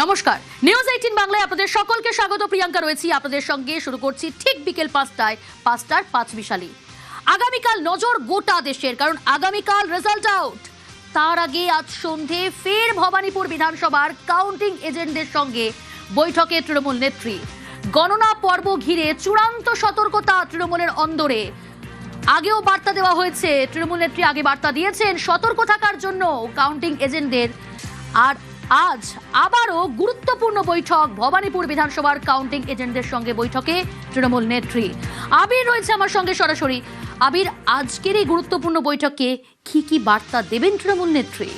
নমস্কার, নিউজ 18 বাংলায় আপনাদের সকলকে স্বাগত। প্রিয়াঙ্কা রয়েছি আপনাদের সঙ্গে। শুরু করছি ঠিক বিকেল 5টার 5 মিশালি। আগামীকাল নজর গোটা দেশের, কারণ আগামীকাল রেজাল্ট আউট। তার আগে আজ সন্ধে ফের ভবানীপুর বিধানসভার কাউন্টিং এজেন্টদের সঙ্গে বৈঠকে তৃণমূল নেত্রী। গণনা পর্ব ঘিরে চূড়ান্ত সতর্কতা তৃণমূলের অন্দরে। আগেও বার্তা দেওয়া হয়েছে, তৃণমূল নেত্রী আগে বার্তা দিয়েছেন সতর্ক থাকার জন্য কাউন্টিং এজেন্টদের। আর আজ আবারও গুরুত্বপূর্ণ বৈঠক ভবানীপুর বিধানসভার কাউন্টিং এজেন্টদের সঙ্গে বৈঠকে তৃণমূল নেত্রী। আবির রয়েছে আমার সঙ্গে সরাসরি। আবির, আজকের এই গুরুত্বপূর্ণ বৈঠকে কি বার্তা দেবেন তৃণমূল নেত্রী?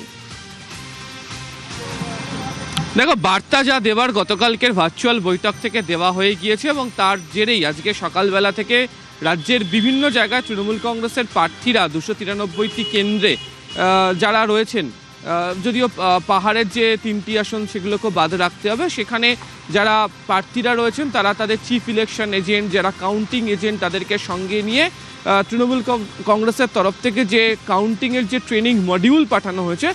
দেখো, বার্তা যা দেবার গতকালকের ভার্চুয়াল বৈঠক থেকে দেওয়া হয়ে গিয়েছে এবং তার জেরেই আজকে সকালবেলা থেকে রাজ্যের বিভিন্ন জায়গায় তৃণমূল কংগ্রেসের প্রার্থীরা 293টি কেন্দ্রে যারা রয়েছেন, যদিও পাহাড়ের যে 3টি আসন সেগুলোকে বাদ রাখতে হবে, সেখানে যারা প্রার্থীরা রয়েছেন তারা তাদের চিফ ইলেকশন এজেন্ট, যারা কাউন্টিং এজেন্ট, তাদেরকে সঙ্গে নিয়ে তৃণমূল কংগ্রেসের তরফ থেকে যে কাউন্টিংয়ের যে ট্রেনিং মডিউল পাঠানো হয়েছে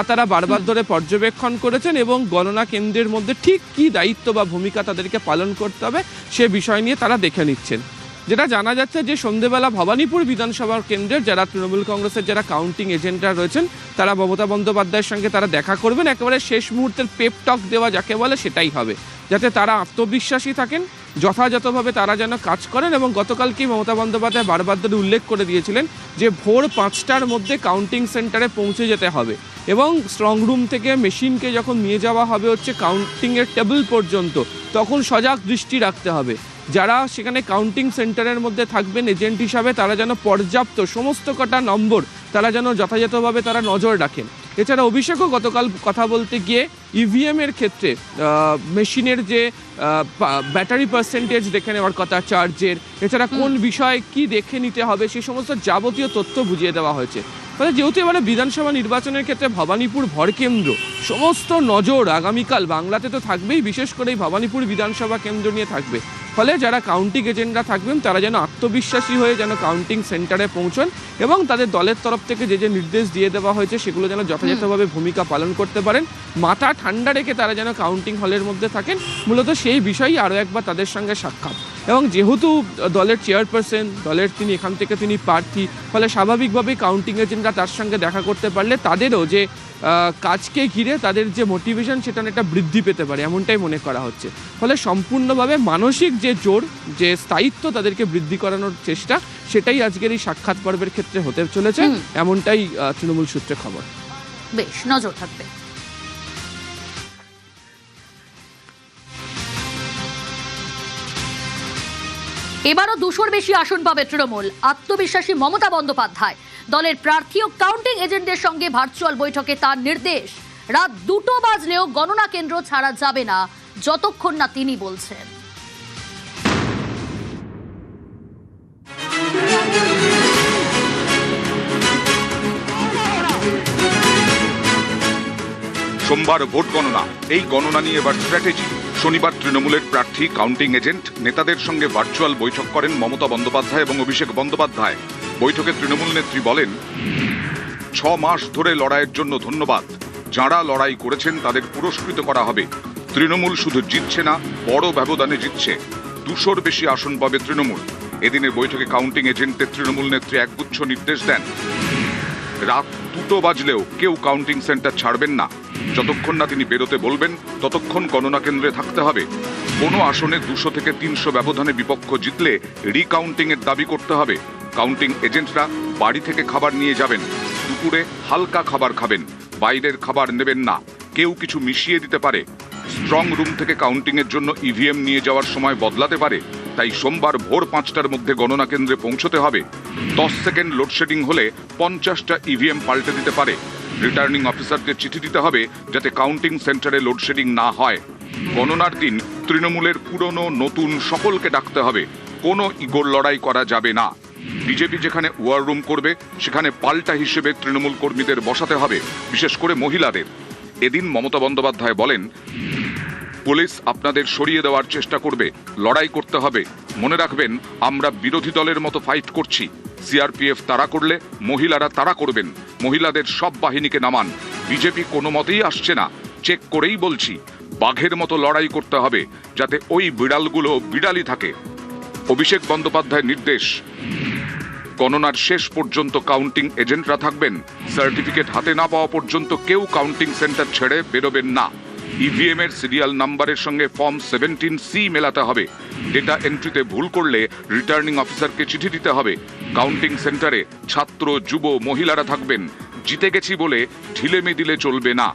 তারা বারবার ধরে পর্যবেক্ষণ করেছেন এবং গণনা কেন্দ্রের মধ্যে ঠিক কী দায়িত্ব বা ভূমিকা তাদেরকে পালন করতে হবে সে বিষয় নিয়ে তারা দেখে নিচ্ছেন। যেটা জানা যাচ্ছে যে সন্ধ্যেবেলা ভবানীপুর বিধানসভা কেন্দ্রের যারা তৃণমূল কংগ্রেসের যারা কাউন্টিং এজেন্টরা রয়েছেন তারা মমতা বন্দ্যোপাধ্যায়ের সঙ্গে তারা দেখা করবেন। একেবারে শেষ মুহূর্তের পেপ টক দেওয়া যাকে বলে সেটাই হবে, যাতে তারা আত্মবিশ্বাসী থাকেন, যথাযথভাবে তারা যেন কাজ করেন। এবং গতকালকেই মমতা বন্দ্যোপাধ্যায় বারবার ধরে উল্লেখ করে দিয়েছিলেন যে ভোর 5টার মধ্যে কাউন্টিং সেন্টারে পৌঁছে যেতে হবে এবং স্ট্রং রুম থেকে মেশিনকে যখন নিয়ে যাওয়া হবে হচ্ছে কাউন্টিংয়ের টেবিল পর্যন্ত, তখন সজাগ দৃষ্টি রাখতে হবে। যারা সেখানে কাউন্টিং সেন্টারের মধ্যে থাকবেন এজেন্ট হিসাবে তারা যেন পর্যাপ্ত সমস্ত কটা নম্বর তারা যেন যথাযথভাবে তারা নজর রাখেন। এছাড়া অভিষেকও গতকাল কথা বলতে গিয়ে ইভিএমের ক্ষেত্রে মেশিনের যে ব্যাটারি পার্সেন্টেজ দেখে নেওয়ার কথা, চার্জের, এছাড়া কোন বিষয় কি দেখে নিতে হবে সেই সমস্ত যাবতীয় তথ্য বুঝিয়ে দেওয়া হয়েছে। ফলে যেহেতু এবারে বিধানসভা নির্বাচনের ক্ষেত্রে ভবানীপুর ভরকেন্দ্র, সমস্ত নজর আগামীকাল বাংলাতে তো থাকবেই, বিশেষ করে এই ভবানীপুর বিধানসভা কেন্দ্র নিয়ে থাকবে। ফলে যারা কাউন্টিং এজেন্টরা থাকবেন তারা যেন আত্মবিশ্বাসী হয়ে যেন কাউন্টিং সেন্টারে পৌঁছন এবং তাদের দলের তরফ থেকে যে নির্দেশ দিয়ে দেওয়া হয়েছে সেগুলো যেন যথাযথভাবে ভূমিকা পালন করতে পারেন। মাথা ঠান্ডা রেখে তারা যেন কাউন্টিং হলের মধ্যে থাকেন, মূলত সেই বিষয়েই আরও একবার তাদের সঙ্গে সাক্ষাৎ। এবং যেহেতু দলের চেয়ারপারসন, তিনি এখান থেকে তিনি প্রার্থী, ফলে স্বাভাবিকভাবেই কাউন্টিং এজেন্টরা তার সঙ্গে দেখা করতে পারলে তাদেরও যে কাজকে ঘিরে তাদের যে মোটিভেশন সেটা একটা বৃদ্ধি পেতে পারে, এমনটাই মনে করা হচ্ছে। ফলে সম্পূর্ণভাবে মানসিক যে জোর, যে স্থায়িত্ব তাদেরকে বৃদ্ধি করানোর চেষ্টা, সেটাই আজকের এই সাক্ষাৎ পর্বের ক্ষেত্রে হতে চলেছে, এমনটাই তৃণমূল সূত্রে খবর। বেশ, নজর থাকবে। এবারও 200-র বেশি আসন পাবে তৃণমূল। আত্মবিশ্বাসী মমতা বন্দ্যোপাধ্যায়। দলের প্রার্থী ও কাউন্টিং এজেন্টদের সঙ্গে ভার্চুয়াল বৈঠকে তার নির্দেশ, রাত 2টো বাজলেও গণনা কেন্দ্র ছাড়া যাবে না যতক্ষণ না তিনি বলছেন। সোমবার ভোট গণনা, এই গণনা নিয়ে এবার স্ট্র্যাটেজি। শনিবার তৃণমূলের প্রার্থী, কাউন্টিং এজেন্ট নেতাদের সঙ্গে ভার্চুয়াল বৈঠক করেন মমতা বন্দ্যোপাধ্যায় এবং অভিষেক বন্দ্যোপাধ্যায়। বৈঠকে তৃণমূল নেত্রী বলেন, 6 মাস ধরে লড়াইয়ের জন্য ধন্যবাদ। যাঁরা লড়াই করেছেন তাদের পুরস্কৃত করা হবে। তৃণমূল শুধু জিতছে না, বড় ব্যবধানে জিতছে। 200-র বেশি আসন পাবে তৃণমূল। এদিনের বৈঠকে কাউন্টিং এজেন্টদের তৃণমূল নেত্রী একগুচ্ছ নির্দেশ দেন। রাত 2টো বাজলেও কেউ কাউন্টিং সেন্টার ছাড়বেন না। যতক্ষণ না তিনি বেরোতে বলবেন ততক্ষণ গণনা কেন্দ্রে থাকতে হবে। কোনো আসনে 200 থেকে 300 ব্যবধানে বিপক্ষ জিতলে রিকাউন্টিং এর দাবি করতে হবে। কাউন্টিং এজেন্টরা বাড়ি থেকে খাবার নিয়ে যাবেন। দুপুরে হালকা খাবার খাবেন, বাইরের খাবার নেবেন না। কেউ কিছু মিশিয়ে দিতে পারে। স্ট্রং রুম থেকে কাউন্টিং এর জন্য ইভিএম নিয়ে যাওয়ার সময় বদলাতে পারে। তাই সোমবার ভোর 5টার মধ্যে গণনা কেন্দ্রে পৌঁছতে হবে। 10 সেকেন্ড লোডশেডিং হলে 50টা ইভিএম পাল্টে দিতে পারে। রিটার্নিং অফিসারদের চিঠি দিতে হবে যাতে কাউন্টিং সেন্টারে লোডশেডিং না হয়। গণনার দিন তৃণমূলের পুরনো নতুন সকলকে ডাকতে হবে। কোনো ইগোর লড়াই করা যাবে না। বিজেপি যেখানে ওয়ার রুম করবে সেখানে পাল্টা হিসেবে তৃণমূল কর্মীদের বসাতে হবে, বিশেষ করে মহিলাদের। এদিন মমতা বন্দ্যোপাধ্যায় বলেন, পুলিশ আপনাদের সরিয়ে দেওয়ার চেষ্টা করবে, লড়াই করতে হবে। মনে রাখবেন, আমরা বিরোধী দলের মতো ফাইট করছি। সিআরপিএফ তারা করলে মহিলারা তারা করবেন। মহিলাদের সব বাহিনীকে নামান। বিজেপি কোনো মতেই আসছে না, চেক করেই বলছি। বাঘের মতো লড়াই করতে হবে যাতে ওই বিড়ালগুলো বিড়ালই থাকে। অভিষেক বন্দ্যোপাধ্যায়ের নির্দেশ, গণনার শেষ পর্যন্ত কাউন্টিং এজেন্টরা থাকবেন। সার্টিফিকেট হাতে না পাওয়া পর্যন্ত কেউ কাউন্টিং সেন্টার ছেড়ে বেরোবেন না। ইভিএম এর সিরিয়াল নাম্বারের সঙ্গে ফর্ম 17C মেলাতে হবে। ডেটা এন্ট্রিতে ভুল করলে রিটার্নিং অফিসারকে চিঠি দিতে হবে। কাউন্টিং সেন্টারে ছাত্র, যুব, মহিলারা থাকবেন। জিতে গেছি বলে ঢিলেমি দিলে চলবে না।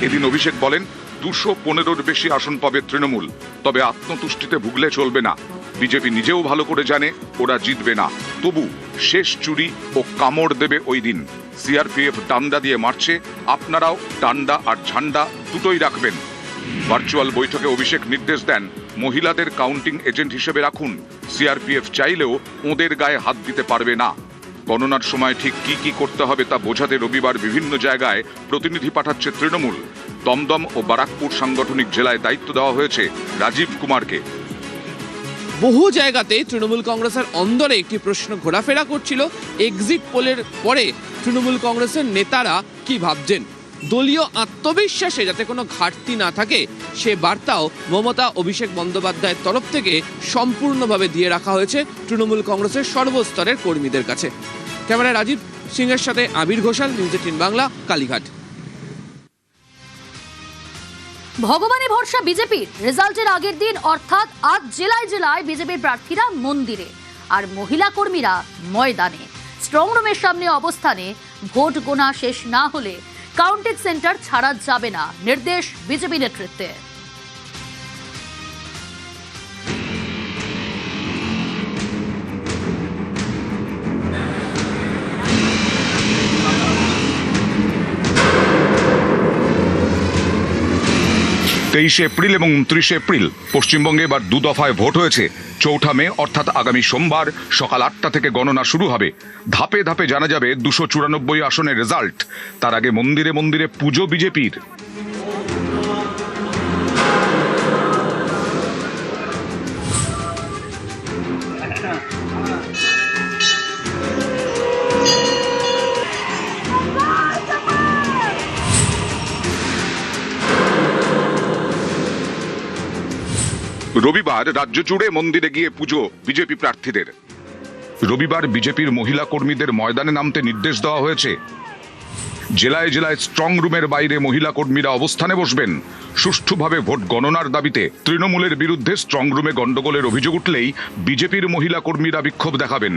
এদিন অভিষেক বলেন, 215-র বেশি আসন পাবে তৃণমূল, তবে আত্মতুষ্টিতে ভুগলে চলবে না। বিজেপি নিজেও ভালো করে জানে ওরা জিতবে না, তবু শেষ চুরি ও কামড় দেবে ওই দিন। সিআরপিএফ ডান্ডা দিয়ে মারছে, আপনারাও ডান্ডা আর ঝান্ডা দুটোই রাখবেন। ভার্চুয়াল বৈঠকে অভিষেক নির্দেশ দেন, মহিলাদের কাউন্টিং এজেন্ট হিসেবে রাখুন। সিআরপিএফ চাইলেও ওদের গায়ে হাত দিতে পারবে না। গণনার সময় ঠিক কি কি করতে হবে তা বোঝাতে রবিবার বিভিন্ন জায়গায় প্রতিনিধি পাঠাচ্ছে তৃণমূল। দমদম ও বারাকপুর সাংগঠনিক জেলায় দায়িত্ব দেওয়া হয়েছে রাজীব কুমারকে। বহু জায়গাতে তৃণমূল কংগ্রেসের অন্দরে একটি প্রশ্ন ঘোরাফেরা করছিল, এক্সিট পোলের পরে তৃণমূল কংগ্রেসের নেতারা কি ভাবছেন। দলীয় আত্মবিশ্বাসে যাতে কোনো ঘাটতি না থাকে সে বার্তাও মমতা অভিষেক বন্দ্যোপাধ্যায়ের তরফ থেকে সম্পূর্ণভাবে দিয়ে রাখা হয়েছে তৃণমূল কংগ্রেসের সর্বস্তরের কর্মীদের কাছে। ক্যামেরায় রাজীব সিংহের সাথে আবির ঘোষাল, নিউজ 18 বাংলা, কালীঘাট। ভগবানে ভরসা বিজেপির। রেজাল্টের আগের দিন অর্থাৎ আজ জেলায় জেলায় বিজেপির প্রার্থীরা মন্দিরে আর মহিলা কর্মীরা ময়দানে। স্ট্রং রুমের সামনে অবস্থানে। ভোট গোনা শেষ না হলে কাউন্টিং সেন্টার ছাড়া যাবে না, নির্দেশ বিজেপি নেতৃত্বে। এপ্রিল এবং 29 এপ্রিল পশ্চিমবঙ্গে এবার 2 দফায় ভোট হয়েছে। 4 মে অর্থাৎ আগামী সোমবার সকাল 8টা থেকে গণনা শুরু হবে। ধাপে ধাপে জানা যাবে 294 আসনের রেজাল্ট। তার আগে মন্দিরে মন্দিরে পুজো বিজেপির। রবিবার রাজ্য জুড়ে মন্দিরে গিয়ে পুজো বিজেপি প্রার্থীদের। রবিবার বিজেপির মহিলা কর্মীদের ময়দানে নামতে নির্দেশ দেওয়া হয়েছে। জেলায় জেলায় স্ট্রং রুমের বাইরে মহিলা কর্মীরা অবস্থানে বসবেন। সুষ্ঠুভাবে ভোট গণনার দাবিতে তৃণমূলের বিরুদ্ধে স্ট্রং রুমে গন্ডগোলের অভিযোগ উঠলেই বিজেপির মহিলা কর্মীরা বিক্ষোভ দেখাবেন।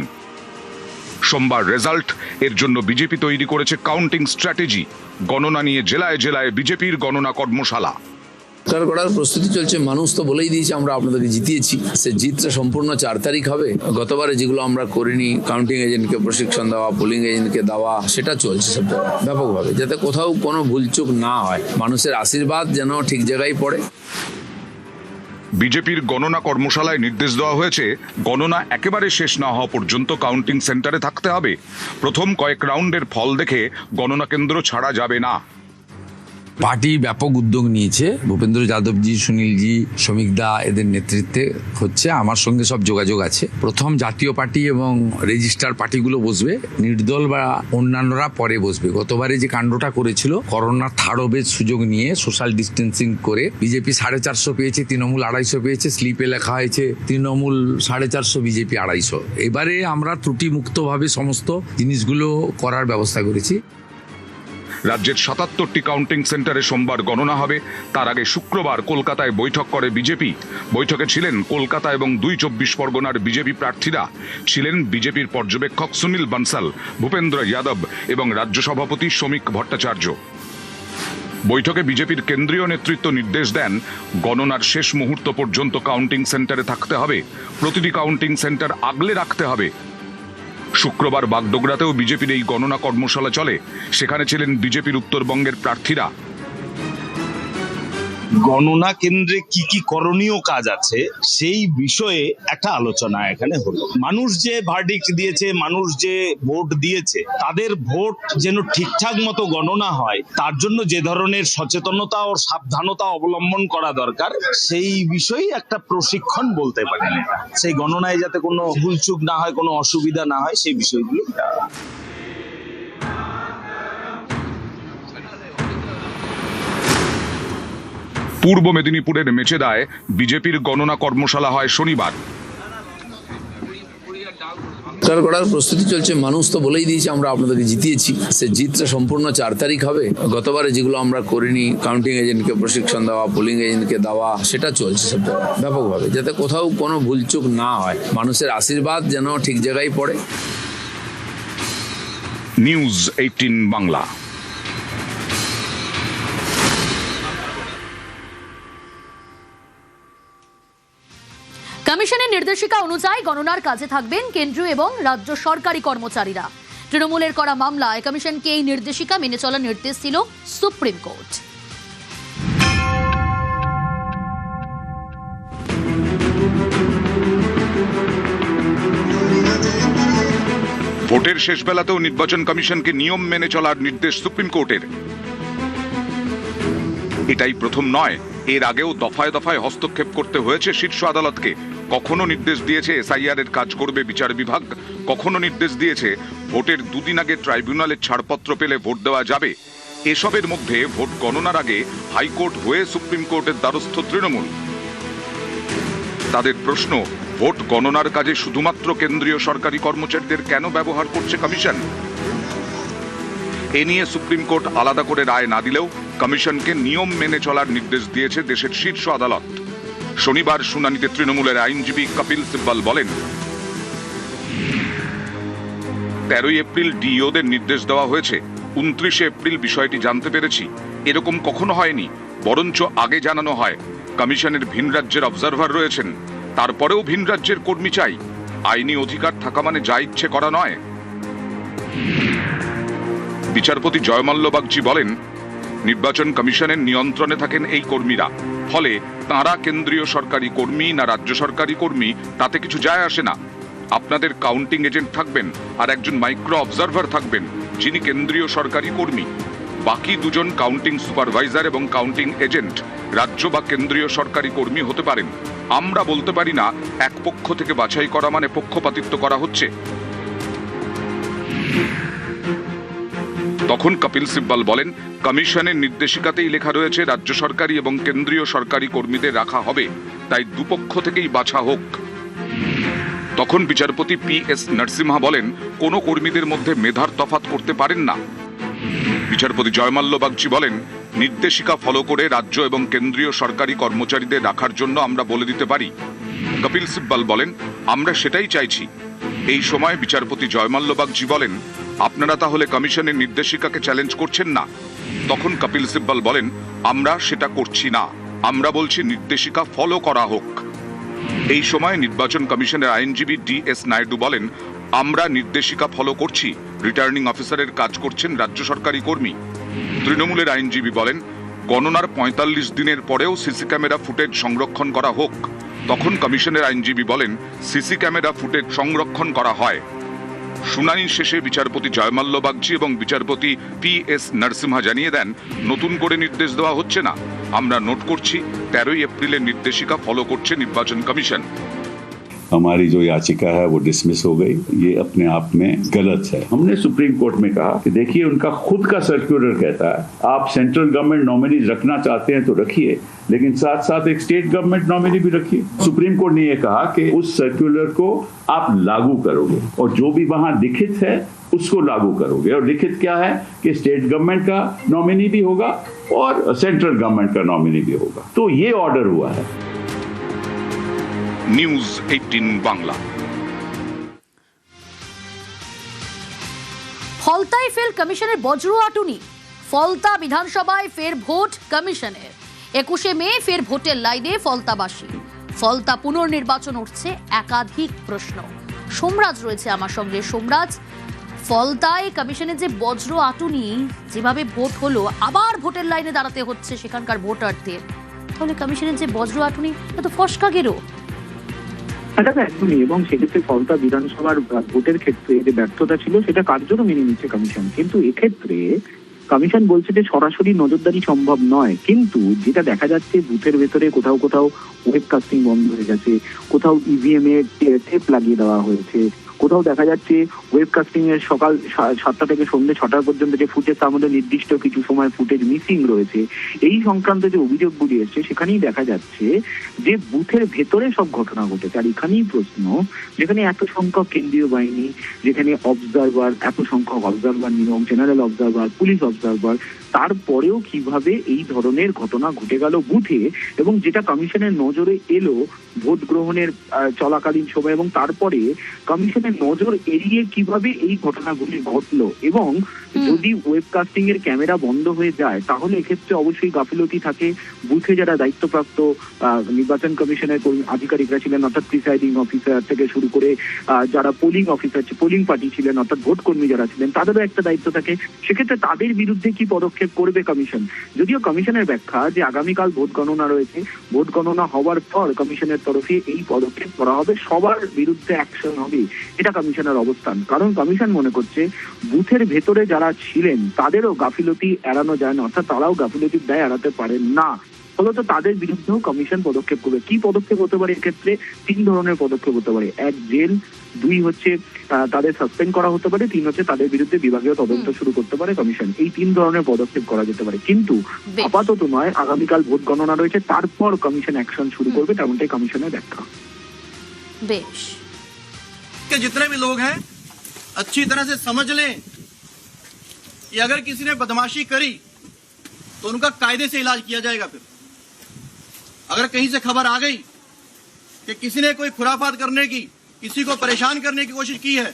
সোমবার রেজাল্ট, এর জন্য বিজেপি তৈরি করেছে কাউন্টিং স্ট্র্যাটেজি। গণনা নিয়ে জেলায় জেলায় বিজেপির গণনা কর্মশালা করার প্রস্তুতি চলছে। মানুষ তো বলেই দিয়েছে আমরা আপনাদেরকে জিতিয়েছি। সে জিতটা সম্পূর্ণ 4 তারিখ হবে। গতবারে যেগুলো আমরা করিনি, কাউন্টিং এজেন্টকে প্রশিক্ষণ দেওয়া, পোলিং এজেন্টকে দেওয়া, সেটা চলছে সব ব্যাপকভাবে, যাতে কোথাও কোনো ভুলচুক না হয়। মানুষের আশীর্বাদ যেন ঠিক জায়গায় পড়ে। বিজেপির গণনা কর্মশালায় নির্দেশ দেওয়া হয়েছে, গণনা একেবারে শেষ না হওয়া পর্যন্ত কাউন্টিং সেন্টারে থাকতে হবে। প্রথম কয়েক রাউন্ডের ফল দেখে গণনা কেন্দ্র ছাড়া যাবে না। পার্টি ব্যাপক উদ্যোগ নিয়েছে। ভূপেন্দ্র যাদবজি, সুনীলজি, শ্রমিক দা এদের নেতৃত্বে হচ্ছে। আমার সঙ্গে সব যোগাযোগ আছে। প্রথম জাতীয় পার্টি এবং রেজিস্টার পার্টিগুলো বসবে, নির্দল বা অন্যান্যরা পরে বসবে। গতবারে যে কাণ্ডটা করেছিল, করোনার থার্ড ওয়েভের সুযোগ নিয়ে সোশ্যাল ডিস্টেন্সিং করে বিজেপি 450 পেয়েছে, তৃণমূল 250 পেয়েছে। স্লিপে লেখা হয়েছে তৃণমূল 450, বিজেপি 250। এবারে আমরা ত্রুটিমুক্তভাবে সমস্ত জিনিসগুলো করার ব্যবস্থা করেছি। রাজ্যের 77টি কাউন্টিং সেন্টারে সোমবার গণনা হবে। তার আগে শুক্রবার কলকাতায় বৈঠক করে বিজেপি। বৈঠকে ছিলেন কলকাতা এবং 2 24 পরগনার বিজেপি প্রার্থীরা। ছিলেন বিজেপির পর্যবেক্ষক সুনীল বানসাল, ভূপেন্দ্র যাদব এবং রাজ্য সভাপতি শ্রমিক ভট্টাচার্য। বৈঠকে বিজেপির কেন্দ্রীয় নেতৃত্ব নির্দেশ দেন, গণনার শেষ মুহূর্ত পর্যন্ত কাউন্টিং সেন্টারে থাকতে হবে। প্রতিটি কাউন্টিং সেন্টার আগলে রাখতে হবে। শুক্রবার বাগডোগরাতেও বিজেপির এই গণনা কর্মশালা চলে। সেখানে ছিলেন বিজেপির উত্তরবঙ্গের প্রার্থীরা। গণনা কেন্দ্রে কি কি করণীয় কাজ আছে সেই বিষয়ে একটা আলোচনা এখানে হলো। মানুষ যে ভার্ডিক্ট দিয়েছে, মানুষ যে ভোট দিয়েছে, তাদের ভোট যেন ঠিকঠাক মতো গণনা হয়, তার জন্য যে ধরনের সচেতনতা ও সাবধানতা অবলম্বন করা দরকার, সেই বিষয়ে একটা প্রশিক্ষণ বলতে পারেন। সেই গণনায় যাতে কোনো ভুলচুক না হয়, কোনো অসুবিধা না হয়, সেই বিষয়গুলো। পূর্ব মেদিনীপুরের মেচেদায় বিজেপির গণনা কর্মশালা হয় শনিবার। সরকার করার প্রস্তুতি চলছে। মানুষ তো বলেই দিয়েছে আমরা আপনাদেরকে জিতিয়েছি। সে জিতটা সম্পূর্ণ 4 তারিখ হবে। গতবারে যেগুলো আমরা করিনি, কাউন্টিং এজেন্টকে প্রশিক্ষণ দেওয়া, পোলিং এজেন্টকে দেওয়া, সেটা চলছে সব জায়গায় ব্যাপকভাবে, যাতে কোথাও কোনো ভুলচুক না হয়। মানুষের আশীর্বাদ যেন ঠিক জায়গায় পড়ে। নিউজ 18 বাংলা। কমিশনের নির্দেশিকা অনুযায়ী গণনার কাজে থাকবেন কেন্দ্রীয় এবং রাজ্য সরকারি কর্মচারীরা। তৃণমূলের করা মামলায় কমিশনকে এই নির্দেশিকা মেনে চলার নির্দেশ দিল সুপ্রিম কোর্ট। ভোটের শেষ বেলাতেও নির্বাচন কমিশনকে নিয়ম মেনে চলার নির্দেশ সুপ্রিম কোর্টের। এটাই প্রথম নয়, এর আগেও দফায় দফায় হস্তক্ষেপ করতে হয়েছে শীর্ষ আদালতকে। কখনো নির্দেশ দিয়েছে এসআইআর এর কাজ করবে বিচার বিভাগ, কখনো নির্দেশ দিয়েছে ভোটের 2 দিন আগে ট্রাইব্যুনালের ছাড়পত্র পেলে ভোট দেওয়া যাবে। এসবের মধ্যে ভোট গণনার আগে হাইকোর্ট হয়ে সুপ্রিম কোর্টের দ্বারস্থ তৃণমূল। তাদের প্রশ্ন, ভোট গণনার কাজে শুধুমাত্র কেন্দ্রীয় সরকারি কর্মচারীদের কেন ব্যবহার করছে কমিশন? এ নিয়ে সুপ্রিম কোর্ট আলাদা করে রায় না দিলেও কমিশনকে নিয়ম মেনে চলার নির্দেশ দিয়েছে দেশের শীর্ষ আদালত। শনিবার শুনানিতে তৃণমূলের আইনজীবী কপিল সিব্বল বলেন, 13 এপ্রিল ডিইওদের নির্দেশ দেওয়া হয়েছে। 29 এপ্রিল বিষয়টি জানতে পেরেছি। এরকম কখনো হয়নি, বরঞ্চ আগে জানানো হয়। কমিশনের ভিন রাজ্যের অবজারভার রয়েছেন, তারপরেও ভিন রাজ্যের কর্মী চাই। আইনি অধিকার থাকা মানে যা ইচ্ছে করা নয়। বিচারপতি জয়মাল্য বাগচি বলেন, নির্বাচন কমিশনের নিয়ন্ত্রণে থাকেন এই কর্মীরা, ফলে তাঁরা কেন্দ্রীয় সরকারি কর্মী না রাজ্য সরকারি কর্মী তাতে কিছু যায় আসে না। আপনাদের কাউন্টিং এজেন্ট থাকবেন আর একজন মাইক্রো অবজারভার থাকবেন যিনি কেন্দ্রীয় সরকারি কর্মী। বাকি 2 জন কাউন্টিং সুপারভাইজার এবং কাউন্টিং এজেন্ট রাজ্য বা কেন্দ্রীয় সরকারি কর্মী হতে পারেন। আমরা বলতে পারি না এক পক্ষ থেকে বাছাই করা মানে পক্ষপাতিত্ব করা হচ্ছে। তখন কপিল সিব্বল বলেন, কমিশনের নির্দেশিকাতেই লেখা রয়েছে রাজ্য সরকারি এবং কেন্দ্রীয় সরকারি কর্মীদের রাখা হবে, তাই দুপক্ষ থেকেই বাছা হোক। তখন বিচারপতি PS নরসিমহা বলেন, কোনো কর্মীদের মধ্যে মেধার তফাৎ করতে পারেন না। বিচারপতি জয়মাল্য বাগচি বলেন, নির্দেশিকা ফলো করে রাজ্য এবং কেন্দ্রীয় সরকারি কর্মচারীদের রাখার জন্য আমরা বলে দিতে পারি। কপিল সিব্বল বলেন, আমরা সেটাই চাইছি। এই সময় বিচারপতি জয়মাল্য বাগচি বলেন, আপনারা তাহলে কমিশনের নির্দেশিকাকে চ্যালেঞ্জ করছেন না? তখন কপিল সিব্বল বলেন, আমরা সেটা করছি না, আমরা বলছি নির্দেশিকা ফলো করা হোক। এই সময় নির্বাচন কমিশনের আইনজীবী DS নাইডু বলেন, আমরা নির্দেশিকা ফলো করছি, রিটার্নিং অফিসারের কাজ করছেন রাজ্য সরকারি কর্মী। তৃণমূলের আইনজীবী বলেন, গণনার 45 দিনের পরেও সিসি ক্যামেরা ফুটেজ সংরক্ষণ করা হোক। তখন কমিশনের আইনজীবী বলেন, সিসি ক্যামেরা ফুটেজ সংরক্ষণ করা হয়। শুনানি শেষে বিচারপতি জয়মাল্য বাগচি এবং বিচারপতি PS নরসিমহা জানিয়ে দেন, নতুন করে নির্দেশ দেওয়া হচ্ছে না, আমরা নোট করছি 13 এপ্রিলের নির্দেশিকা ফলো করছে নির্বাচন কমিশন। हमारी जो याचिका है वो डिसमिस हो गई। ये अपने आप में गलत है। हमने सुप्रीम कोर्ट में कहा कि देखिए, उनका खुद का सर्कुलर कहता है आप सेंट्रल गवर्नमेंट नॉमिनीज रखना चाहते हैं तो रखिए, लेकिन साथ साथ एक स्टेट गवर्नमेंट नॉमिनी भी रखिए। सुप्रीम कोर्ट ने ये कहा कि उस सर्कुलर को आप लागू करोगे और जो भी वहां लिखित है उसको लागू करोगे। और लिखित क्या है कि स्टेट गवर्नमेंट का नॉमिनी भी होगा और सेंट्रल गवर्नमेंट का नॉमिनी भी होगा। तो ये ऑर्डर हुआ है। নিউজ 18 বাংলা। ফলতায় ফের কমিশনের বজ্র আটুনি। ফলতা বিধানসভায় ফের ভোট কমিশনের। 21 মে ফের ভোটের লাইনে ফলতাবাসী। ফলতা পুনর্নির্বাচন উঠছে একাধিক প্রশ্ন। সোমরাজ রয়েছে আমার সঙ্গে। সোমরাজ, ফলতায় কমিশনের যে বজ্র আটুনি, যেভাবে ভোট হলো আবার ভোটের লাইনে দাঁড়াতে হচ্ছে সেখানকার ভোটারদের, তাহলে কমিশনের যে বজ্র আটুনি এত ফসকা গেরো। একদমই, এবং সেক্ষেত্রে ফলতা বিধানসভার ভোটের ক্ষেত্রে যে ব্যর্থতা ছিল সেটা কার্যত মেনে নিচ্ছে কমিশন। কিন্তু এক্ষেত্রে কমিশন বলছে যে সরাসরি নজরদারি সম্ভব নয়, কিন্তু যেটা দেখা যাচ্ছে বুথের ভেতরে কোথাও কোথাও ওয়েবকাস্টিং বন্ধ হয়ে গেছে, কোথাও EVM এ টেপ লাগিয়ে দেওয়া হয়েছে, কোথাও দেখা যাচ্ছে ওয়েবকাস্টিং এর সকাল 7টা থেকে সন্ধ্যে 6টা পর্যন্ত যে ফুটেজ, তার মধ্যে নির্দিষ্ট কিছু সময় ফুটেজ মিসিং রয়েছে। এই সংক্রান্ত যে অভিযোগগুলি এসছে সেখানেই দেখা যাচ্ছে যে বুথের ভেতরে সব ঘটনা ঘটেছে। আর এখানেই প্রশ্ন, যেখানে এত সংখ্যক কেন্দ্রীয় বাহিনী, যেখানে অবজারভার, এত সংখ্যক অবজারভার নিয়োগ, জেনারেল অবজারভার, পুলিশ অবজারভার, তারপরেও কিভাবে এই ধরনের ঘটনা ঘটে গেল বুথে, এবং যেটা কমিশনের নজরে এলো ভোট গ্রহণের চলাকালীন সময়, এবং তারপরে কমিশনের নজর এড়িয়ে কিভাবে এই ঘটনাগুলি ঘটলো। এবং যদি ওয়েবকাস্টিং এর ক্যামেরা বন্ধ হয়ে যায় তাহলে এক্ষেত্রে অবশ্যই গাফিলতি থাকে। বুথে যারা দায়িত্বপ্রাপ্ত নির্বাচন কমিশনের আধিকারিকরা ছিলেন, অর্থাৎ প্রিসাইডিং অফিসার থেকে শুরু করে যারা পোলিং অফিসার, পোলিং পার্টি ছিলেন, অর্থাৎ ভোট কর্মী যারা ছিলেন, তাদেরও একটা দায়িত্ব থাকে। সেক্ষেত্রে তাদের বিরুদ্ধে কি পদক্ষেপ করবে কমিশন? যদিও কমিশনের ব্যাখ্যা যে আগামীকাল ভোট গণনা রয়েছে, ভোট গণনা হওয়ার পর কমিশনের তরফে এই পদক্ষেপ করা হবে, সবার বিরুদ্ধে অ্যাকশন হবে, এটা কমিশনের অবস্থান। কারণ কমিশন মনে করছে বুথের ভেতরে যারা ছিলেন তাদেরও গাফিলতি এড়ানো যায় না, অর্থাৎ তারাও গাফিলতির দায় এড়াতে পারেন না, ফলত তাদের বিরুদ্ধেও কমিশন পদক্ষেপ করবে। কি পদক্ষেপ হতে পারে? এক্ষেত্রে 3 ধরনের পদক্ষেপ হতে পারে। 1, জেল; 2 হচ্ছে তাদের সাসপেন্ড করা হতে পারে; 3 হচ্ছে তাদের বিরুদ্ধে বিভাগীয় তদন্ত শুরু করতে পারে কমিশন। এই 3 ধরনের পদক্ষেপ করা যেতে পারে, কিন্তু আপাতত নয়। আগামীকাল ভোট গণনা রয়েছে, তারপর কমিশন অ্যাকশন শুরু করবে, তেমনটাই কমিশনের ব্যাখ্যা। বেশ, के जितने भी लोग हैं अच्छी तरह से समझ लें कि अगर किसी ने बदमाशी करी तो उनका कायदे से इलाज किया जाएगा। फिर अगर कहीं से खबर आ गई कि किसी ने कोई खुराफात करने की, किसी को परेशान करने की कोशिश की है,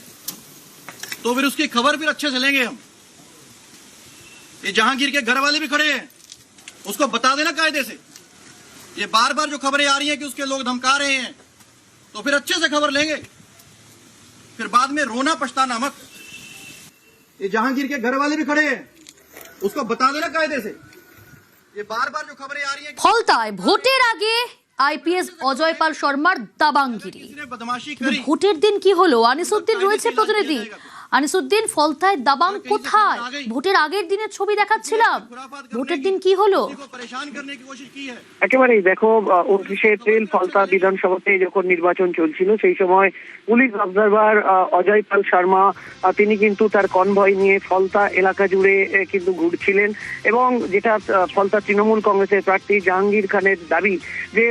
तो फिर उसकी खबर फिर अच्छे से लेंगे हम। ये जहांगीर के घर वाले भी खड़े हैं, उसको बता देना कायदे से। ये बार बार जो खबरें आ रही हैं कि उसके लोग धमका रहे हैं, तो फिर अच्छे से खबर लेंगे, फिर बाद में रोना पछताना मत। ये जहांगीर के घर वाले भी खड़े हैं, उसको बता देना कायदे से। ये बार बार जो खबरें आ रही हैं ফলতায় ভোটের আগে আইপিএস অজয় পাল শর্মার দাবাঙ্গিরি। किसी ने बदमाशी करी, ভোটের দিন কি হলো? আনিসুদ্দিন রয়েছে প্রতিনিধি। আনিসুদ্দিন, ফলতায় দাবাং কোথায়? ভোটের আগের দিনের ছবি দেখাচ্ছিলাম, ভোটের দিন কি হলো? किसी को परेशान करने की कोशिश की है। একেবারেই দেখো, 29শে এপ্রিল ফলতা বিধানসভাতে যখন নির্বাচন চলছিল সেই সময় পুলিশ অবজারভার অজয় পাল শর্মা তিনি কিন্তু তার কনভয় নিয়ে ফলতা এলাকা জুড়ে কিন্তু ঘুরছিলেন, এবং যেটা ফলতা তৃণমূল কংগ্রেসের প্রার্থী জাহাঙ্গীর খানের দাবি যে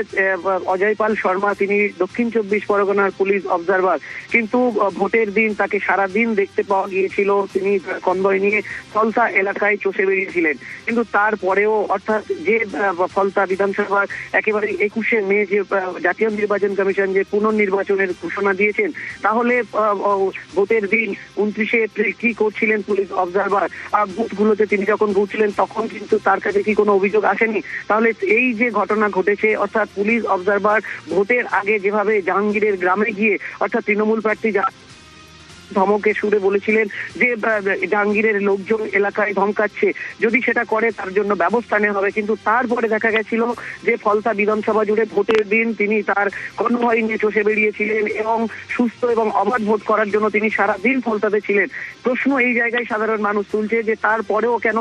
অজয় পাল শর্মা তিনি দক্ষিণ 24 পরগনার পুলিশ অবজারভার, কিন্তু ভোটের দিন তাকে সারাদিন দেখতে পাওয়া গিয়েছিল তিনি কনভয় নিয়ে ফলতা এলাকায় চষে বেরিয়েছিলেন। কিন্তু তারপরেও, অর্থাৎ যে ফলতা বিধানসভার একেবারে 21শে মে যে জাতীয় নির্বাচন কমিশন যে পুনর্নির্বাচনের ঘোষণা দিয়েছেন, তাহলে ভোটের দিন 29শে এপ্রিল কি করছিলেন পুলিশ অবজারভার? বুথগুলোতে তিনি যখন ঘুরছিলেন তখন কিন্তু তার কাছে কি কোনো অভিযোগ আসেনি? তাহলে এই যে ঘটনা ঘটেছে, অর্থাৎ পুলিশ অবজারভার ভোটের আগে যেভাবে জাহাঙ্গীরের গ্রামে গিয়ে, অর্থাৎ তৃণমূল প্রার্থী ধমকে সুরে বলেছিলেন যে জাহাঙ্গীরের লোকজন এলাকায় ধমকাচ্ছে, যদি সেটা করে তার জন্য ব্যবস্থা নেওয়া হবে, কিন্তু তারপরে দেখা গেছিল যে ফলতা বিধানসভা জুড়ে ভোটের দিন তিনি তার কনভয় নিয়ে চষে বেরিয়েছিলেন এবং সুস্থ এবং অবাধ ভোট করার জন্য তিনি সারাদিন ফলতাতে ছিলেন। প্রশ্ন এই জায়গায় সাধারণ মানুষ তুলছে যে তারপরেও কেন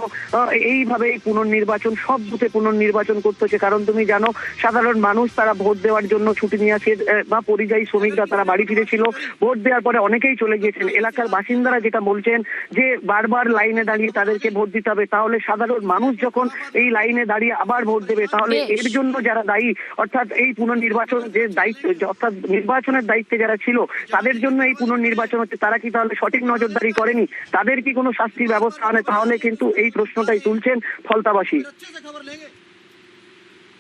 এইভাবে পুনর্নির্বাচন, সব বুথে পুনর্নির্বাচন করতে হচ্ছে? কারণ তুমি জানো, সাধারণ মানুষ তারা ভোট দেওয়ার জন্য ছুটি নিয়ে আসে, বা পরিযায়ী শ্রমিকরা তারা বাড়ি ফিরেছিল, ভোট দেওয়ার পরে অনেকেই চলে গিয়েছে। এলাকার বাসিন্দারা যেটা বলছেন যে বারবার লাইনে দাঁড়িয়ে তাদেরকে ভোট দিতে হবে, তাহলে সাধারণ মানুষ যখন এই লাইনে দাঁড়িয়ে আবার ভোট দেবে, তাহলে এর জন্য যারা দায়ী, অর্থাৎ এই পুনর্নির্বাচন যে দায়িত্ব, অর্থাৎ নির্বাচনের দায়িত্বে যারা ছিল তাদের জন্য এই পুনর্নির্বাচন হচ্ছে, তারা কি তাহলে সঠিক নজরদারি করেনি? তাদের কি কোনো শাস্তির ব্যবস্থা হয়? তাহলে কিন্তু এই প্রশ্নটাই তুলছেন ফলতাবাসী। अच्छे से खबर लेंगे,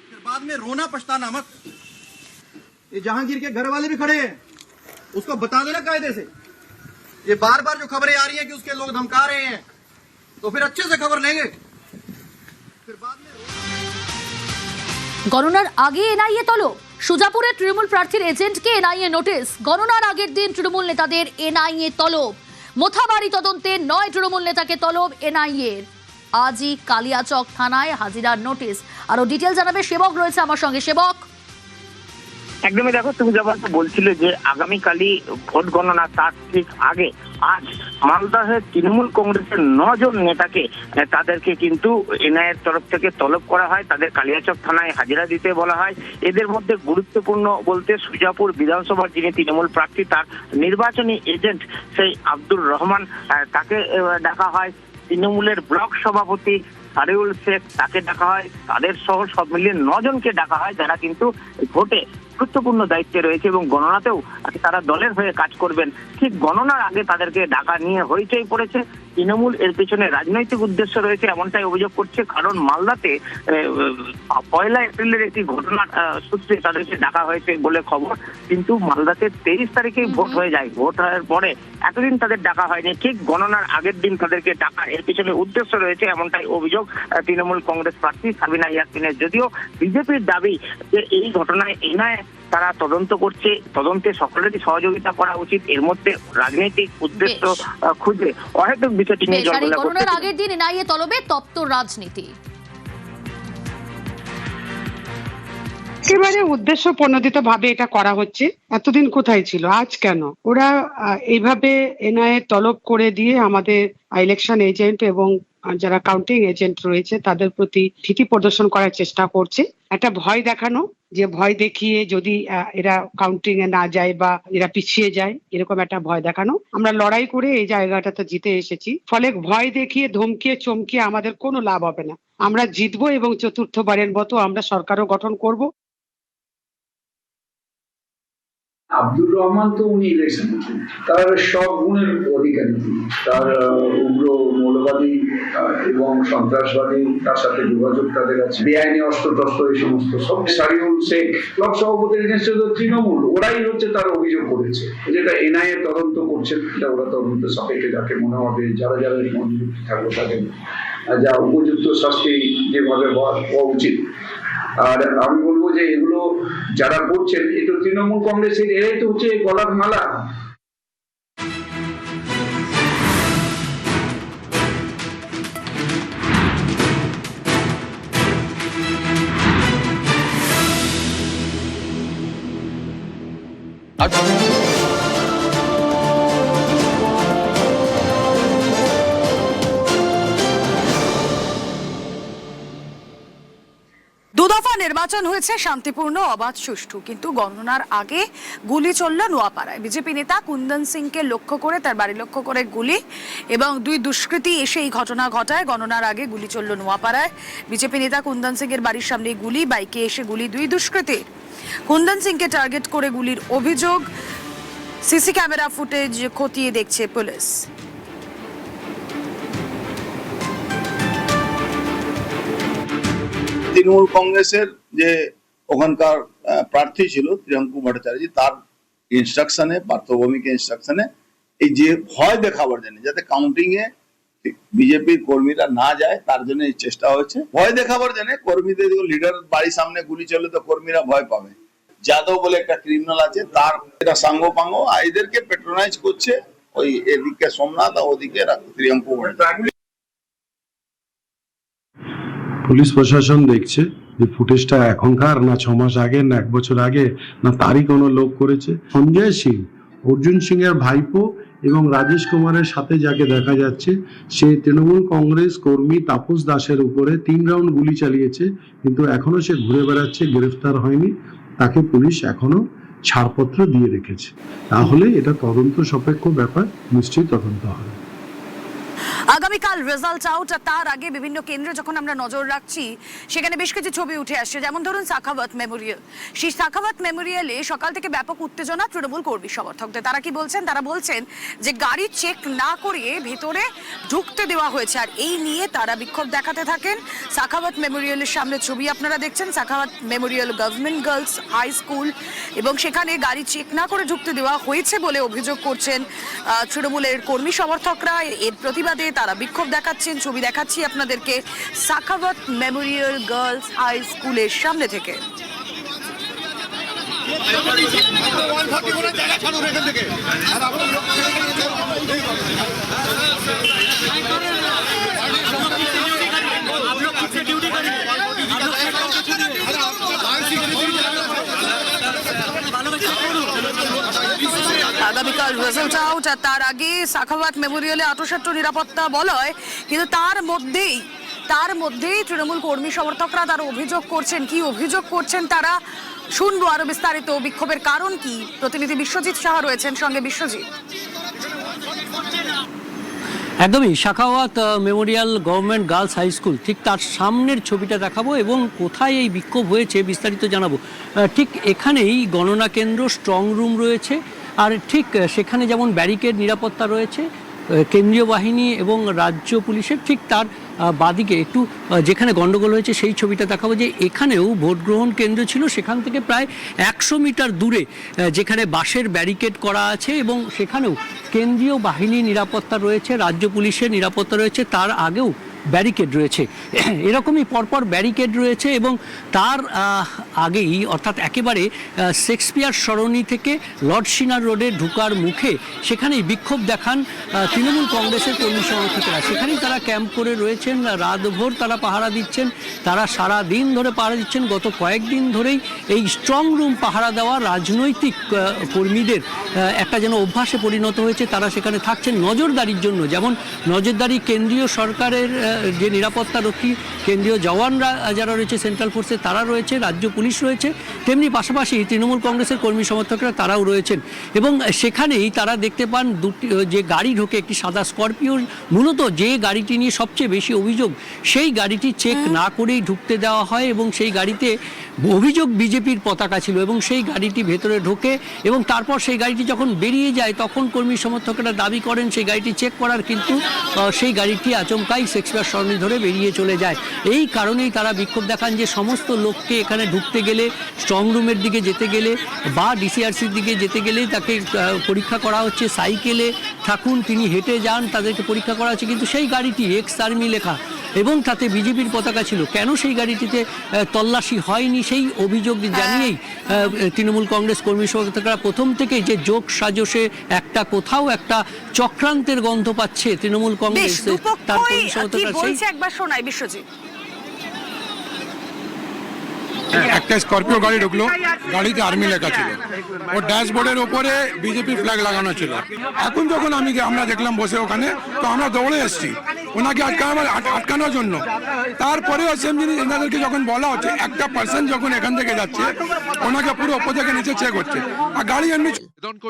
फिर बाद में रोना पछताना मत। ये जहांगीर के घर वाले भी खड़े हैं, उसको बता देना कायदे से। ये बार बार जो खबरें आ रही हैं कि उसके लोग धमका रहे हैं, तो फिर अच्छे से खबर लेंगे, फिर बाद में গণনার আগে এনআইএ তলব। সুজাপুরে তৃণমূল প্রার্থীর এজেন্টকে এনআইএ নোটিশ। গণনার আগের দিন তৃণমূল নেতাদের এনআইএ তলব। মোথাবাড়ি তদন্তে 9 তৃণমূল নেতাকে তলব এনআইএর। আজই কালিয়াচক থানায় হাজিরার নোটিশ। আরো ডিটেল জানাবে সেবক, রয়েছে আমার সঙ্গে। সেবক, একদমই, দেখো তুমি যেমনটা বলছিলে যে আগামীকালই ভোট গণনা, তার ঠিক আগে আজ মালদহের তৃণমূল কংগ্রেসের 9 জন নেতাকে তাদেরকে কিন্তু এনআইএর তরফ থেকে তলব করা হয়, তাদের কালিয়াচক থানায় হাজিরা দিতে বলা হয়। এদের মধ্যে গুরুত্বপূর্ণ বলতে সুজাপুর বিধানসভার যিনি তৃণমূল প্রার্থী, তার নির্বাচনী এজেন্ট সেই আব্দুর রহমান, তাকে ডাকা হয়। তৃণমূলের ব্লক সভাপতি সারিউল শেখ, তাকে ডাকা হয়। তাদের সহ সব মিলিয়ে 9 জনকে ডাকা হয়, যারা কিন্তু ভোটে গুরুত্বপূর্ণ দায়িত্বে রয়েছে এবং গণনাতেও তারা দলের হয়ে কাজ করবেন। ঠিক গণনার আগে তাদেরকে ডাকা নিয়ে হইচই পড়েছে। তৃণমূল এর পেছনে রাজনৈতিক উদ্দেশ্য রয়েছে এমনটাই অভিযোগ করছে, কারণ মালদাতে 1 এপ্রিলের একটি ঘটনার সূত্রে তাদেরকে ডাকা হয়েছে বলে খবর, কিন্তু মালদাতে 23 তারিখেই ভোট হয়ে যায়। ভোট হওয়ার পরে এতদিন তাদের ডাকা হয়নি, ঠিক গণনার আগের দিন তাদেরকে ডাকা, এর পেছনে উদ্দেশ্য রয়েছে এমনটাই অভিযোগ তৃণমূল কংগ্রেস প্রার্থী সাবিনা ইয়াসমিনের। যদিও বিজেপির দাবি যে এই ঘটনায় এনআইএ তারা তদন্ত করছে, তদন্তে সকলেরই সহযোগিতা করা উচিত, এর মধ্যে রাজনৈতিক উদ্দেশ্য খুঁজে অহেতুক বিষয়টি নিয়ে জল্পনা করছে। আগের দিন এনআইএ তলবে তপ্ত রাজনীতি। একেবারে উদ্দেশ্য প্রণোদিত ভাবে এটা করা হচ্ছে। এতদিন কোথায় ছিল, আজ কেন ওরা এইভাবে এনআইএ তলব করে দিয়ে আমাদের ইলেকশন এজেন্ট এবং যারা কাউন্টিং এজেন্ট রয়েছে তাদের প্রতি ভীতি প্রদর্শন করার চেষ্টা করছে। একটা ভয় দেখানো, যে ভয় দেখিয়ে যদি এরা কাউন্টিং এ না যায় বা এরা পিছিয়ে যায়, এরকম একটা ভয় দেখানো। আমরা লড়াই করে এই জায়গাটাতে জিতে এসেছি, ফলে ভয় দেখিয়ে ধমকিয়ে চমকিয়ে আমাদের কোনো লাভ হবে না। আমরা জিতবো এবং চতুর্থবারের মতো আমরা সরকারও গঠন করব। আব্দুর রহমান তো উনি ইলেকশন, তার সব গুণের অধিকারী, তার উগ্র মৌলবাদী এবং সন্ত্রাসবাদী, তার সাথে যোগাযোগ তাদের আছে, বেআইনি অস্ত্র টস্ত্র এই সমস্ত সব। সারিউল শেখ ব্লক সভাপতির এগেন্সটে তৃণমূল, ওরাই হচ্ছে তার অভিযোগ করেছে, যেটা এনআইএ তদন্ত করছেন, এটা ওরা তদন্ত সাপেক্ষে যাকে মনে হবে যারা যারা থাকবে তাদের যা উপযুক্ত শাস্তি যেভাবে হওয়া উচিত। আর আমি বলবো যে এগুলো যারা করছেন, এটা তৃণমূল কংগ্রেসের, এরাই তো হচ্ছে গলার মালা। দুদফা নির্বাচন হয়েছে শান্তিপূর্ণ, অবাধ, সুষ্ঠু, কিন্তু গণনার আগে গুলি চলল নোয়াপাড়ায়। বিজেপি নেতা কুন্দন সিংকে লক্ষ্য করে, তার বাড়ি লক্ষ্য করে গুলি, এবং 2 দুষ্কৃতী এসে এই ঘটনা ঘটায়। গণনার আগে গুলি চলল নোয়াপাড়ায়। বিজেপি নেতা কুন্দন সিং এর বাড়ির সামনে গুলি, বাইকে এসে গুলি 2 দুষ্কৃতী। কুন্দন সিংকে টার্গেট করে গুলির অভিযোগ। সিসি ক্যামেরা ফুটেজ খতিয়ে দেখছে পুলিশ। তৃণমূল কংগ্রেসের যে ওখানকার প্রার্থী ছিল প্রিয়াঙ্কু ভট্টাচার্য, তার ইনস্ট্রাকশনে, পার্থভূমিকে ইনস্ট্রাকশনে, এই যে ভয় দেখাবার জন্য যাতে কাউন্টিং এ বিজেপির কর্মীরা না যায়, তার জন্য এই চেষ্টা হয়েছে। ভয় দেখাবার জন্য কর্মীদের, লিডার বাড়ির সামনে গুলি চলে তো কর্মীরা ভয় পাবে। যাদব বলে একটা ক্রিমিনাল আছে, তার এটা সাঙ্গ পাঙ্গ, এদেরকে পেট্রোনাইজ করছে। ওই এদিকে সোমনাথ আর ওদিকে প্রিয়াঙ্কু ভট্টাচার্য। পুলিশ প্রশাসন দেখছে যে ফুটেজটা এখনকার, না 6 মাস আগে, না 1 বছর আগে, না তারই কোনো লোক করেছে। সঞ্জয় সিং, অর্জুন সিং এর ভাইপো, এবং রাজেশ কুমারের সাথে যাকে দেখা যাচ্ছে, সে তৃণমূল কংগ্রেস কর্মী তাপস দাসের উপরে 3 রাউন্ড গুলি চালিয়েছে, কিন্তু এখনো সে ঘুরে বেড়াচ্ছে, গ্রেফতার হয়নি। তাকে পুলিশ এখনো ছাড়পত্র দিয়ে রেখেছে। তাহলে এটা তদন্ত সাপেক্ষ ব্যাপার, নিশ্চয়ই তদন্ত হবে। আগামীকাল রেজাল্ট আউট, আর তার আগে বিভিন্ন কেন্দ্রে যখন আমরা নজর রাখছি, সেখানে বেশ কিছু ছবি উঠে আসছে। যেমন ধরুন সাখাওয়াত মেমোরিয়াল। সেই সাখাওয়াত মেমোরিয়ালে সকাল থেকে ব্যাপক উত্তেজনা তৃণমূল কর্মী সমর্থকদের। তারা কি বলছেন? তারা বলছেন যে গাড়ি চেক না করিয়ে ভেতরে ঢুকতে দেওয়া হয়েছে, আর এই নিয়ে তারা বিক্ষোভ দেখাতে থাকেন। সাখাওয়াত মেমোরিয়ালের সামনে ছবি আপনারা দেখছেন, Sakhawat memorial government girls high school, এবং সেখানে গাড়ি চেক না করে ঢুকতে দেওয়া হয়েছে বলে অভিযোগ করছেন তৃণমূলের কর্মী সমর্থকরা। এর প্রতিবাদে তারা বিক্ষোভ দেখাচ্ছেন। ছবি দেখাচ্ছি আপনাদেরকে সাখাওয়াত মেমোরিয়াল গার্লস হাই স্কুলের সামনে থেকে। আগামীকাল রেজাল্ট আউট, আর তার আগে সাখাওয়াত মেমোরিয়ালে আটোসাট্ট নিরাপত্তা বলয়, কিন্তু তার মধ্যেই তৃণমূল কর্মী সমর্থকরা তারা অভিযোগ করছেন। কি অভিযোগ করছেন তারা শুনবো আরো বিস্তারিত। বিক্ষোভের কারণ কি, প্রতিনিধি বিশ্বজিৎ সাহা রয়েছেন সঙ্গে। বিশ্বজিৎ, একদমই Sakhawat memorial government girls high school, ঠিক তার সামনের ছবিটা দেখাবো এবং কোথায় এই বিক্ষোভ হয়েছে বিস্তারিত জানাবো। ঠিক এখানেই গণনা কেন্দ্র, স্ট্রং রুম রয়েছে, আর ঠিক সেখানে যেমন ব্যারিকেড নিরাপত্তা রয়েছে কেন্দ্রীয় বাহিনী এবং রাজ্য পুলিশের, ঠিক তার বাদিকে একটু যেখানে গন্ডগোল হয়েছে সেই ছবিটা দেখাবো। যে এখানেও ভোট গ্রহণ কেন্দ্র ছিল, সেখান থেকে প্রায় 100 মিটার দূরে যেখানে বাঁশের ব্যারিকেড করা আছে এবং সেখানেও কেন্দ্রীয় বাহিনী নিরাপত্তা রয়েছে, রাজ্য পুলিশের নিরাপত্তা রয়েছে, তার আগেও ব্যারিকেড রয়েছে। এরকমই পরপর ব্যারিকেড রয়েছে এবং তার আগেই অর্থাৎ একেবারে শেক্সপিয়ার সরণি থেকে লর্ড সিনার রোডে ঢুকার মুখে সেখানেই বিক্ষোভ দেখান তৃণমূল কংগ্রেসের কর্মী সমর্থকেরা। সেখানেই তারা ক্যাম্প করে রয়েছেন, রাতভর তারা পাহারা দিচ্ছেন, তারা সারা দিন ধরে পাহারা দিচ্ছেন। গত কয়েকদিন ধরেই এই স্ট্রং রুম পাহারা দেওয়া রাজনৈতিক কর্মীদের একটা যেন অভ্যাসে পরিণত হয়েছে। তারা সেখানে থাকছেন নজরদারির জন্য, যেমন নজরদারি কেন্দ্রীয় সরকারের যে নিরাপত্তা রক্ষী কেন্দ্রীয় জওয়ানরা যারা রয়েছে সেন্ট্রাল ফোর্সে তারা রয়েছে, রাজ্য পুলিশ রয়েছে, তেমনি পাশাপাশি তৃণমূল কংগ্রেসের কর্মী সমর্থকরা তারাও রয়েছেন। এবং সেখানেই তারা দেখতে পান দুটি যে গাড়ি ঢোকে, একটি সাদা স্করপিও, মূলত যে গাড়িটি নিয়ে সবচেয়ে বেশি অভিযোগ সেই গাড়িটি চেক না করেই ঢুকতে দেওয়া হয় এবং সেই গাড়িতে অভিযোগ বিজেপির পতাকা ছিল এবং সেই গাড়িটি ভেতরে ঢোকে এবং তারপর সেই গাড়িটি যখন বেরিয়ে যায় তখন কর্মী সমর্থকেরা দাবি করেন সেই গাড়িটি চেক করার, কিন্তু সেই গাড়িটি আচমকাই শেক্সপিয়ার সরণি ধরে বেরিয়ে চলে যায়। এই কারণেই তারা বিক্ষোভ দেখান যে সমস্ত লোককে এখানে ঢুকতে গেলে, স্ট্রং রুমের দিকে যেতে গেলে বা ডিসিআরসির দিকে যেতে গেলে তাকে পরীক্ষা করা হচ্ছে। সাইকেলে থাকুন, তিনি হেঁটে যান, তাদেরকে পরীক্ষা করা হচ্ছে, কিন্তু সেই গাড়িটি এক্স আর্মি লেখা এবং তাতে বিজেপির পতাকা ছিল। কেন সেই গাড়িটিতে তল্লাশি হয়নি সেই অভিযোগ জানিয়েই তৃণমূল কংগ্রেস কর্মী সমর্থকরা প্রথম থেকেই যে যোগ সাজসে একটা কোথাও একটা চক্রান্তের গন্ধ পাচ্ছে তৃণমূল কংগ্রেস, তার কর্মী সমর্থকরা একবার শোনায়। বিশ্বজিৎ, একটা স্করপিও গাড়ি ঢুকলো, গাড়িতে আর্মি লেখা ছিল, ও ড্যাশবোর্ডের ওপরে বিজেপি ফ্ল্যাগ লাগানো ছিল। এখন যখন আমরা দেখলাম বসে ওখানে, তো আমরা দৌড়ে এসেছি ওনাকে আটকানোর জন্য। তারপরেও সেম জিনিস এনাদেরকে যখন বলা হচ্ছে, একটা পার্সন যখন এখান থেকে যাচ্ছে ওনাকে পুরো ওপর থেকে নিচে চেক হচ্ছে, আর গাড়ি এমনি